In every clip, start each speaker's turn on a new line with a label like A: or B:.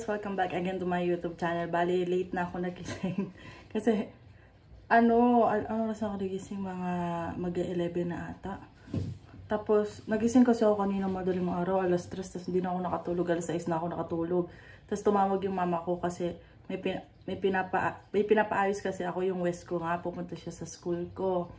A: welcome back again to my YouTube channel. Bali, late na ako nagising. Kasi, ano oras ako nagising? Mga mag-11 na ata. Tapos, nagising kasi ako kanina madaling araw, alas 3, tapos hindi na ako nakatulog, alas 6 na ako nakatulog. Tapos tumawag yung mama ko kasi may pinapaayos kasi ako yung West ko nga, pupunta siya sa school ko.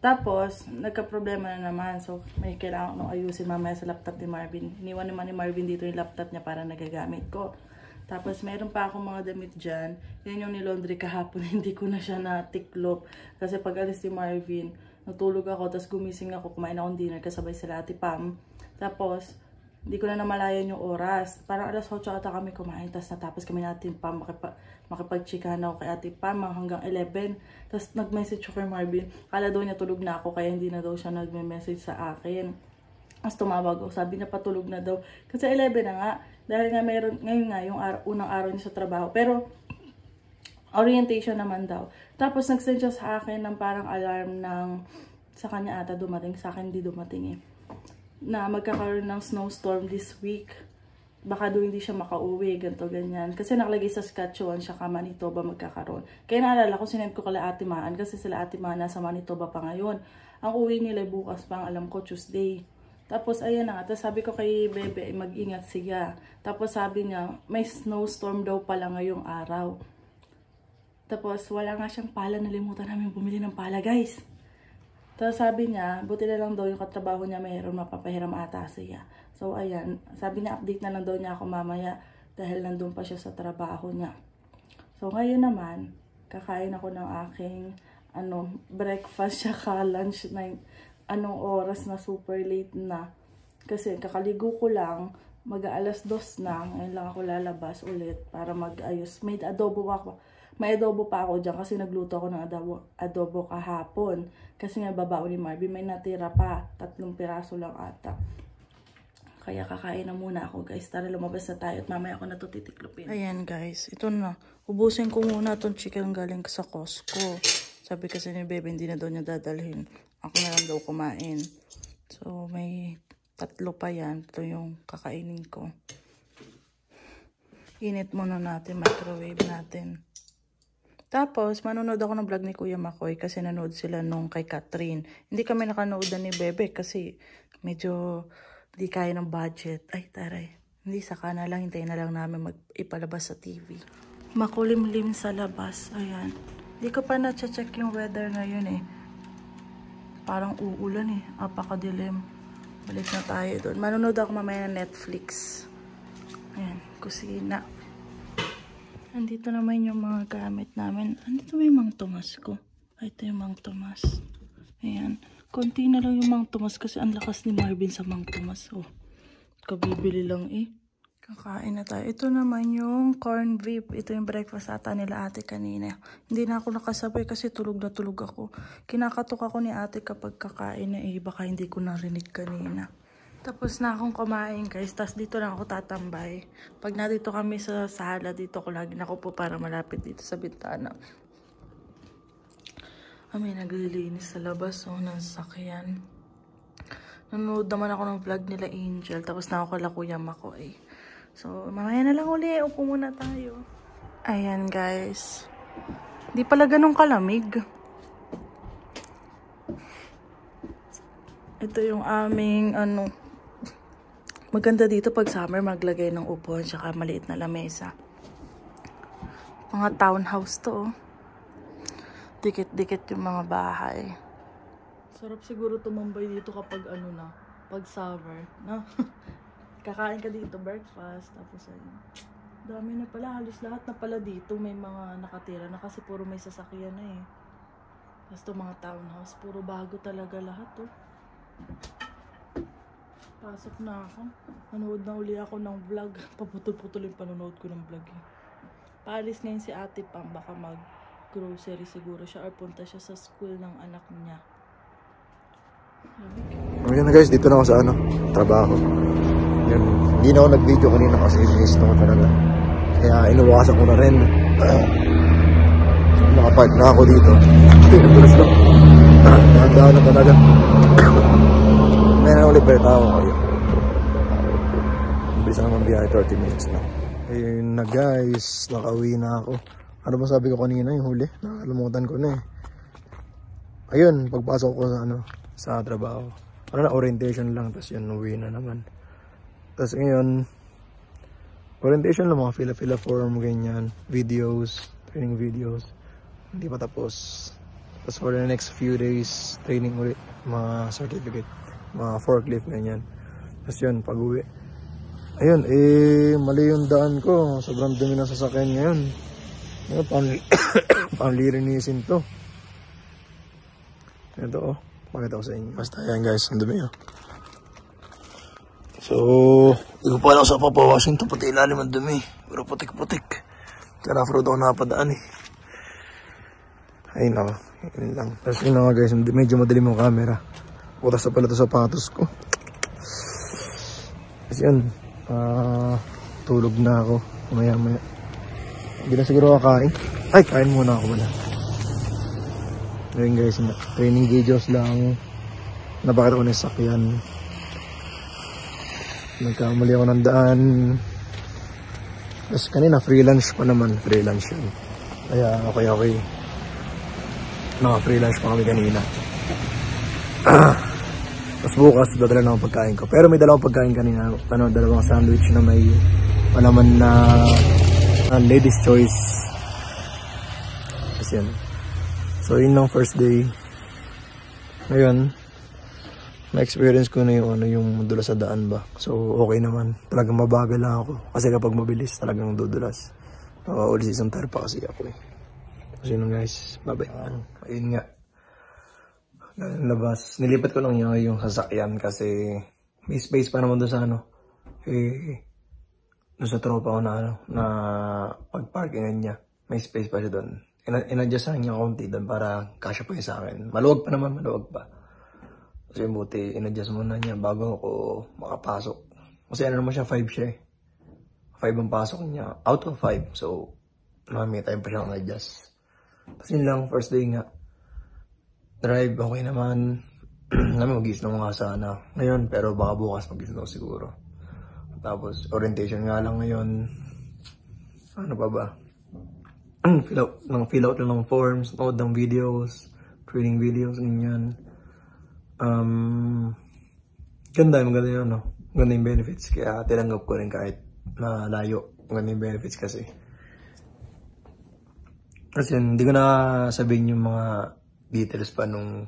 A: Tapos, nagka-problema na naman. So, may kailangan nung ayusin mamaya sa laptop ni Marvin. Iniwan naman ni Marvin dito yung laptop niya para nagagamit ko. Tapos, meron pa akong mga damit dyan. Yan yung nilondry kahapon. Hindi ko na siya natiklop. Kasi pag alis ni Marvin, natulog ako. Tapos, gumising ako. Kumain akong dinner kasabay sila Ate Pam. Tapos, hindi ko na namalayan yung oras. Parang alas 8 ata kami kumain. Tapos natapos kami natin Pam. Makipag-chikahan ako kay Ate Pam hanggang 11. Tapos nag-message ako kay Marvin. Kala daw niya tulog na ako kaya hindi na daw siya nagme-message sa akin. Tapos tumawag ako. Sabi niya patulog na daw. Kasi 11 na nga. Dahil nga ngayon nga yung unang araw niya sa trabaho. Pero orientation naman daw. Tapos nag-send siya sa akin ng parang alarm ng sa kanya ata dumating. Sa akin hindi dumating eh. Na magkakaroon ng snowstorm this week. Baka doon hindi siya makauwi, ganito, ganyan. Kasi nakalagay sa Saskatchewan siya ka Manitoba magkakaroon. Kaya naalala ko, sinend ko kala Ate Maan kasi sila Ate Maan nasa Manitoba pa ngayon. Ang uwi nila bukas pa, alam ko, Tuesday. Tapos ayan na nga, tapos sabi ko kay Bebe, mag-ingat siya. Tapos sabi niya, may snowstorm daw pala ngayong araw. Tapos wala nga siyang pala, nalimutan namin bumili ng pala, guys. Tapos sabi niya, buti na lang daw yung katrabaho niya mayroon mapapahiram ata siya. So ayan, sabi niya update na lang daw niya ako mamaya dahil nandun pa siya sa trabaho niya. So ngayon naman, kakain ako ng aking breakfast saka lunch na anong oras na super late na. Kasi kakaligo ko lang, mag-aalas 2 na, ngayon lang ako lalabas ulit para mag-ayos. May adobo pa ako dyan kasi nagluto ako ng adobo kahapon. Kasi nga babao ni Marvin, may natira pa. 3 piraso lang ata. Kaya kakain na muna ako, guys. Tara, lumabas na tayo at mamaya ako na ito titiklopin. Ayan, guys. Ito na. Ubusin ko muna itong chicken galing sa Costco. Sabi kasi ni Bebe, hindi na daw niya dadalhin. Ako na lang daw kumain. So, may 3 pa yan. Ito yung kakainin ko. Init muna natin, microwave natin. Tapos, manonood ako ng vlog ni Kuya Makoy kasi nanood sila nung kay Catherine. Hindi kami nakanood ni Bebe kasi medyo di kaya ng budget. Ay, taray. Hindi, saka na lang. Hintayin na lang namin ipalabas sa TV. Makulimlim sa labas. Ayan. Di ko pa na-check yung weather ngayon eh. Parang uulan eh. Apakadilim. Balik na tayo doon. Manonood ako mamaya ng Netflix. Ayan. Kusina. Andito naman yung mga gamit namin. Andito may Mang Tomas ko. Ay, ito yung Mang Tomas. Ayan. Konti na lang yung Mang Tomas kasi ang lakas ni Marvin sa Mang Tomas. Oh, kabibili lang eh. Kakain na tayo. Ito naman yung corn beef. Ito yung breakfast ata nila ate kanina. Hindi na ako nakasabay kasi tulog na tulog ako. Kinakatok ako ni ate kapag kakain na eh. Baka hindi ko narinig kanina. Tapos na akong kumain, guys. Tapos dito lang ako tatambay. Pag nandito kami sa sala, dito ko lagi nakupo para malapit dito sa bintana. May naglilinis sa labas, ng sasakyan. Nanonood naman ako ng vlog nila Angel. Tapos na ako kala Kuya Makoy. So, mamaya na lang uli. Upo muna tayo. Ayan, guys. Di pala ganun kalamig. Ito yung aming, maganda dito pag summer maglagay ng upuan tsaka maliit na lamesa. Mga townhouse to, oh. Dikit-dikit yung mga bahay. Sarap siguro tumambay dito kapag pag summer, no? Kakain ka dito, breakfast, tapos dami na pala, halos lahat na pala dito may mga nakatira na kasi puro may sasakyan na eh. Tapos to mga townhouse, puro bago talaga lahat, oh. Pasok na ako. Nanood na uli ako ng vlog. Paputol-putol yung panonood ko ng vlog eh. Paalis ngayon si Ate Pam. Baka mag-grocery siguro siya or punta siya sa school ng anak niya.
B: Ayan na guys, dito na ako sa trabaho. Yan. Hindi na ako nag-video kanina kasi miss na ako talaga. Kaya inuwasan ko na rin. Nakapark na ako dito. Nagulas na. Nakandaan na talaga. May na ulit pa yung tao kayo. Bisa naman biyahe 30 minutes na. Ayun na guys, nakauwi na ako. Ano ba sabi ko kanina yung huli? Nakalimutan ko na eh. Ayun, pagpasok ko sa sa trabaho. Ano na, orientation lang, tapos yun, uwi na naman. Tapos ngayon, orientation lang, mga fila-fila form, ganyan, videos, training videos. Hindi pa tapos. Tapos for the next few days, training ulit, mga certificate, mga forklift, ganyan. Tapos yun, pag-uwi. Ayun, mali yung daan ko. Sobrang dumi ng sasakyan ngayon. Panlirinisin to. Ito, pakita ko sa inyo. Basta yan guys, ang dumi So, hindi ko pa lang sa papawashing to, pati ilalim ang dumi. Pero putik-putik. Kaya road ako napadaan Ayun ako, yun lang. Tapos yun nga guys, medyo madilim yung camera. Putas na pala ito sa patos ko. Tapos yun, tulog na ako. Maya-maya. Hindi na siguro kakain. Ay, kain muna ako muna. Ayun guys, training videos lang. Napakita ko na yung sakyan. Nagkamali ako ng daan. Tapos kanina, free lunch pa naman. Free lunch yun. Kaya okay. Free lunch pa kami kanina. Tapos bukas, dadala na akong pagkain ko. Pero may dalawang pagkain kanina. Dalawang sandwich na may malaman na ladies choice. Tapos yan. So, yun lang first day. Ngayon, na-experience ko na yung dulas sa daan ba. So, okay naman. Talagang mabagal lang ako. Kasi kapag mabilis, talagang dudulas. All season tire pa kasi ako So, yun guys. Bye-bye. Ayun nga. Labas. Nilipat ko lang yung sasakyan kasi may space pa naman doon sa doon sa tropa ko na pag-parkingan niya. May space pa siya doon. In-adjust lang niya konti doon para kasya pa yun sa akin. Maluwag pa. Kasi buti, in-adjust muna niya bago ako makapasok. Kasi naman siya, 5 siya 5 ang pasok niya. Out of 5. So, may time pa siyang adjust. Kasi yun lang, first day nga. Drive, okay naman. Mag-isno nga sana ngayon, pero baka bukas mag-isno siguro. Tapos, orientation nga lang ngayon. Ano pa ba? Fill out lang ng forms, nood ng videos, training videos, ganyan. Maganda yun, Maganda yung benefits. Kaya tinanggap ko rin kahit malayo. Maganda yung benefits kasi. Kasi hindi ko na sabihin yung mga details pa nung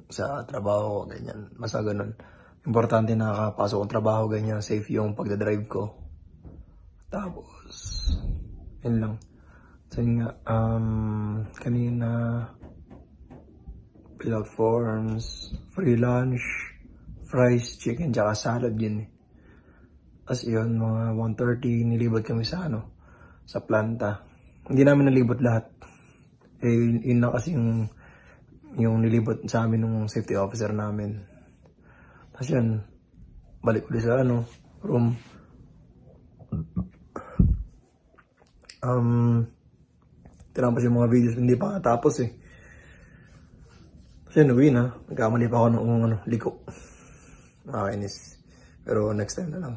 B: sa trabaho, ganyan. Basta ganun. Importante na nakapasok ang trabaho, ganyan. Safe yung pagdadrive ko. Tapos, yun lang. So yun nga, kanina, fill out forms, free lunch, fries, chicken, tsaka salad yun As yun, mga 1:30, nilibot kami sa sa planta. Hindi namin nalibot lahat. Yun na kasi yung nilibot sa amin ng safety officer namin. Tapos yun, balik ulit sa room. Tinapos yung mga videos, hindi pa natapos Kasi uwi na, nagkamali pa ako ng liko. Nakakainis. Pero next time na lang.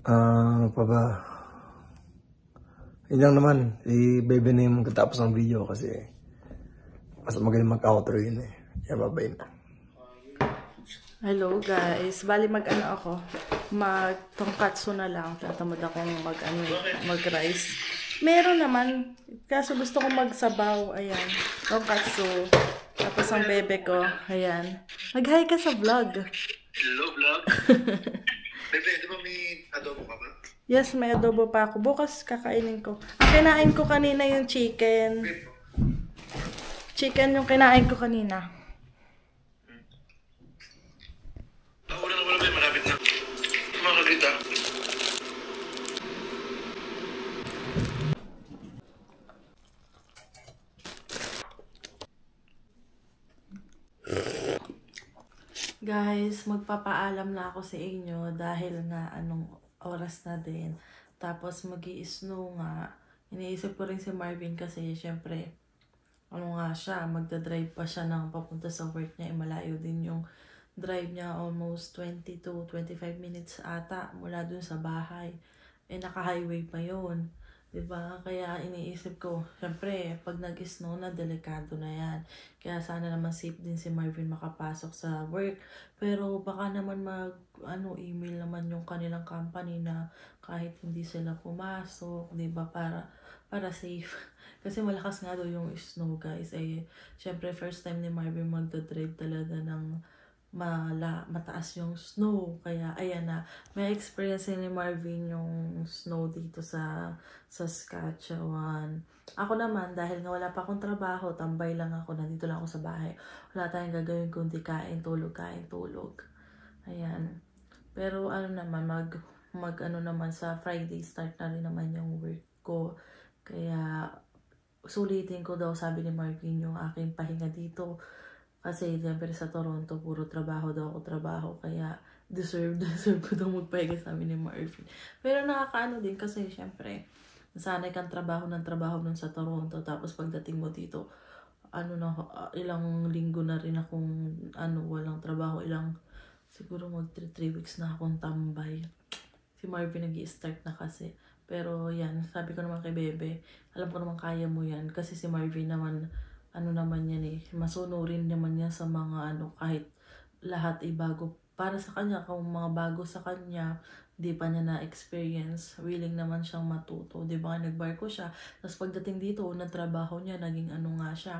B: Ano pa ba? Yun lang naman, i-baby na yung katapos ng video kasi mas magaling mag-outro yun Kaya babay na.
A: Hello guys, bali ako, mag-tonkatsu na lang. Tatamad akong mag-rice. Meron naman, kaso gusto kong magsabaw, ayan, tonkatsu. Tapos ang bebe ko, ayan. Mag-hi ka sa vlog.
B: Hello vlog. Bebe, di ba may adobo ka ba?
A: Yes, may adobo pa ako. Bukas kakainin ko. Ang kinain ko kanina yung chicken. Chicken yung kinain ko kanina.
B: Wala na, malapit na. Mga kagita.
A: Guys, magpapaalam na ako sa inyo dahil na anong oras na din. Tapos mag-i-snow nga. Iniisip ko rin si Marvin kasi syempre, siya, magdadrive pa siya ng papunta sa work niya. Malayo din yung drive niya almost 20 to 25 minutes ata mula dun sa bahay. Eh, naka-highway pa yun. 'Di ba? Kaya iniisip ko, syempre, pag nag-snow na, delikado na yan. Kaya sana naman safe din si Marvin makapasok sa work. Pero baka naman email naman yung kanilang company na kahit hindi sila pumasok, 'di ba? Para safe. Kasi malakas nga daw yung snow, guys. Eh, syempre, first time ni Marvin magdadrive talaga ng mataas yung snow. Kaya, ayan na. May experience ni Marvin yung snow dito sa Saskatchewan. Ako naman, dahil nga wala pa akong trabaho, tambay lang ako, nandito lang ako sa bahay. Wala tayong gagawin kundi kain, tulog. Ayan. Pero ano naman, mag naman sa Friday, start na rin naman yung work ko. Kaya, sulitin ko daw, sabi ni Marvin, yung aking pahinga dito. Kasi siyempre sa Toronto, puro trabaho daw ako. Kaya deserve ko daw magpahinga, sabi ni Marvin. Pero nakakaano din kasi siyempre, nasanay kang trabaho nun sa Toronto. Tapos pagdating mo dito, ilang linggo na rin akong walang trabaho. Siguro 3 weeks na akong tambay. Si Marvin nag-i-start na kasi. Pero yan, sabi ko naman kay Bebe, alam ko naman kaya mo yan. Kasi si Marvin naman, naman yan eh, masunurin naman yan sa mga kahit lahat ay bago para sa kanya. Kung mga bago sa kanya, di pa niya na-experience, willing naman siyang matuto. Di ba, nagbarko siya. Tapos pagdating dito, unang trabaho niya, naging nga siya.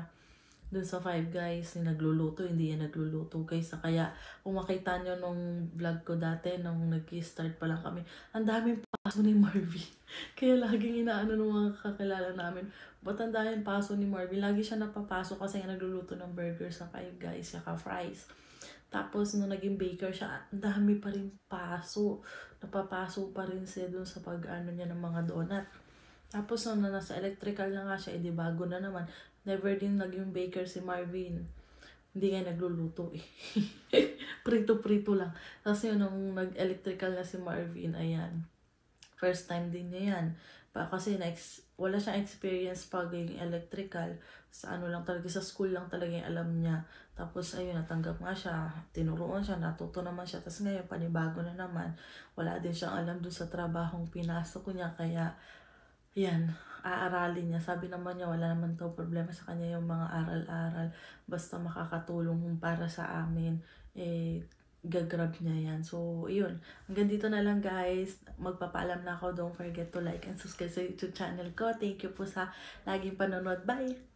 A: Dun sa Five Guys, nagluluto, hindi yan nagluluto, guys. Kaya, kung makita nyo nung vlog ko dati, nung nag-start pa lang kami, ang daming paso ni Marvin. Kaya laging inaano ng mga kakilala namin, ba't ang daming paso ni Marvin? Lagi siya napapasok kasi nga nagluluto ng burger sa Five Guys, saka fries. Tapos, nung naging baker siya, ang dami pa rin paso. Napapaso pa rin siya dun sa niya ng mga donut. Tapos, nung nasa electrical na nga siya, edi bago na naman. Never din naging baker si Marvin. Hindi nga nagluluto eh. Prito-prito lang. Tapos yun, nung nag-electrical na si Marvin, ayan. First time din niya yan. Kasi wala siyang experience pag yung electrical. Sa lang talaga, sa school lang talaga yung alam niya. Tapos ayun, natanggap nga siya. Tinuruan siya, natuto naman siya. Tapos ngayon, panibago na naman. Wala din siyang alam doon sa trabahong pinasok niya. Kaya, yan, aaralin niya. Sabi naman niya, wala naman daw problema sa kanya yung mga aral-aral. Basta makakatulong para sa amin, gagrab niya yan. So, yun. Hanggang dito na lang, guys. Magpapaalam na ako. Don't forget to like and subscribe sa YouTube channel ko. Thank you po sa laging panonood. Bye!